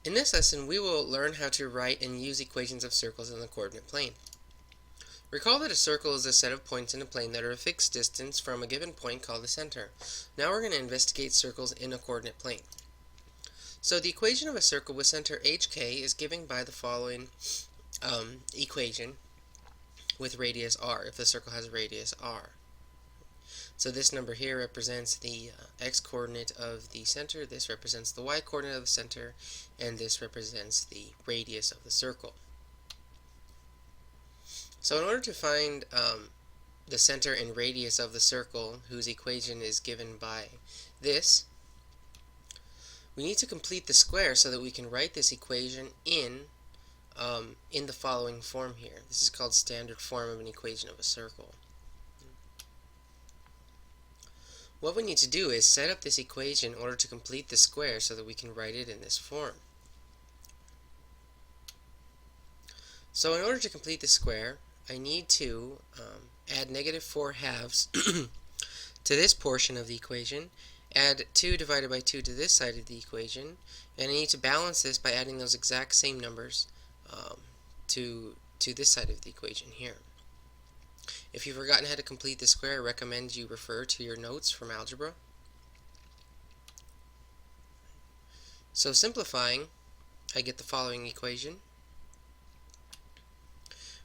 In this lesson, we will learn how to write and use equations of circles in the coordinate plane. Recall that a circle is a set of points in a plane that are a fixed distance from a given point called the center. Now we're going to investigate circles in a coordinate plane. So the equation of a circle with center HK is given by the following equation with radius r, if the circle has a radius r. So this number here represents the x-coordinate of the center, this represents the y-coordinate of the center, and this represents the radius of the circle. So in order to find the center and radius of the circle, whose equation is given by this, we need to complete the square so that we can write this equation in the following form here. This is called standard form of an equation of a circle. What we need to do is set up this equation in order to complete the square so that we can write it in this form. So in order to complete the square, I need to add -4/2 to this portion of the equation, add 2 divided by 2 to this side of the equation, and I need to balance this by adding those exact same numbers to this side of the equation here. If you've forgotten how to complete the square, I recommend you refer to your notes from algebra. So simplifying, I get the following equation,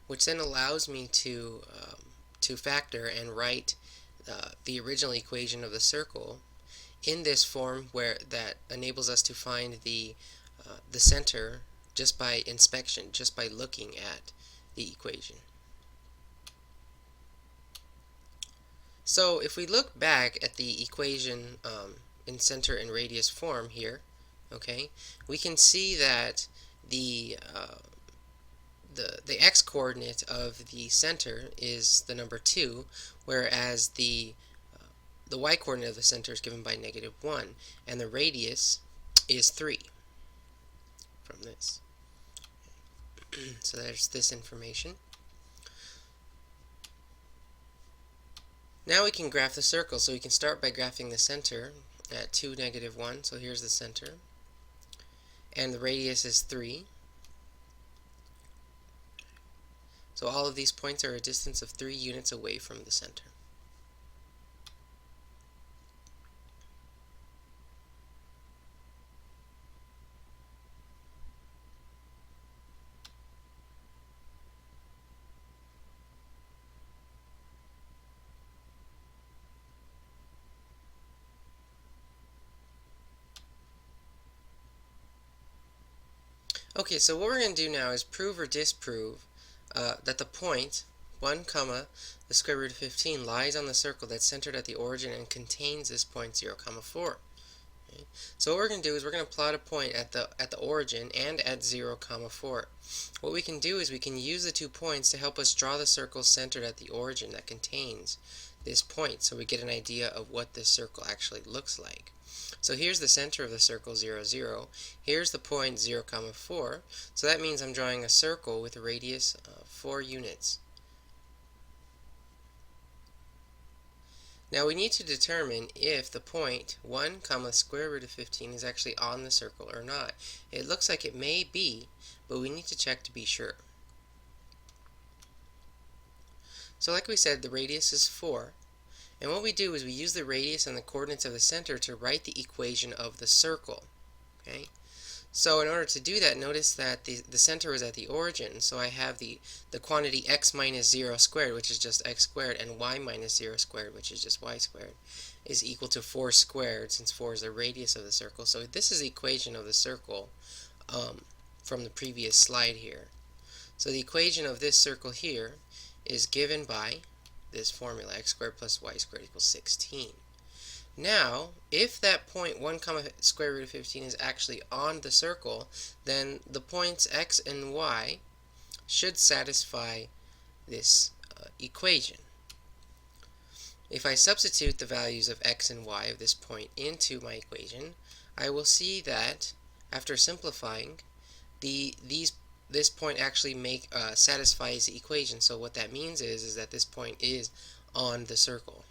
which then allows me to factor and write the original equation of the circle in this form that enables us to find the center just by inspection, just by looking at the equation. So if we look back at the equation in center and radius form here, okay, we can see that the x-coordinate of the center is the number 2, whereas the y-coordinate of the center is given by -1, and the radius is 3 from this. So there's this information. Now we can graph the circle, so we can start by graphing the center at 2, -1, so here's the center, and the radius is 3. So all of these points are a distance of 3 units away from the center. Okay, so what we're going to do now is prove or disprove that the point 1, the square root of 15 lies on the circle that's centered at the origin and contains this point 0, 4. Okay? So what we're going to do is we're going to plot a point at the origin and at 0, 4. What we can do is we can use the 2 points to help us draw the circle centered at the origin that contains this point, so we get an idea of what this circle actually looks like. So here's the center of the circle 0, 0. Here's the point 0, 4. So that means I'm drawing a circle with a radius of 4 units. Now we need to determine if the point 1, square root of 15 is actually on the circle or not. It looks like it may be, but we need to check to be sure. So like we said, the radius is 4. And what we do is we use the radius and the coordinates of the center to write the equation of the circle. Okay? So in order to do that, notice that the center is at the origin. So I have the quantity x minus 0 squared, which is just x squared, and y minus 0 squared, which is just y squared, is equal to 4 squared, since 4 is the radius of the circle. So this is the equation of the circle from the previous slide here. So the equation of this circle here is given by this formula, x squared plus y squared equals 16. Now, if that point 1, square root of 15 is actually on the circle, then the points x and y should satisfy this equation. If I substitute the values of x and y of this point into my equation, I will see that after simplifying, this point actually satisfies the equation. So what that means is that this point is on the circle.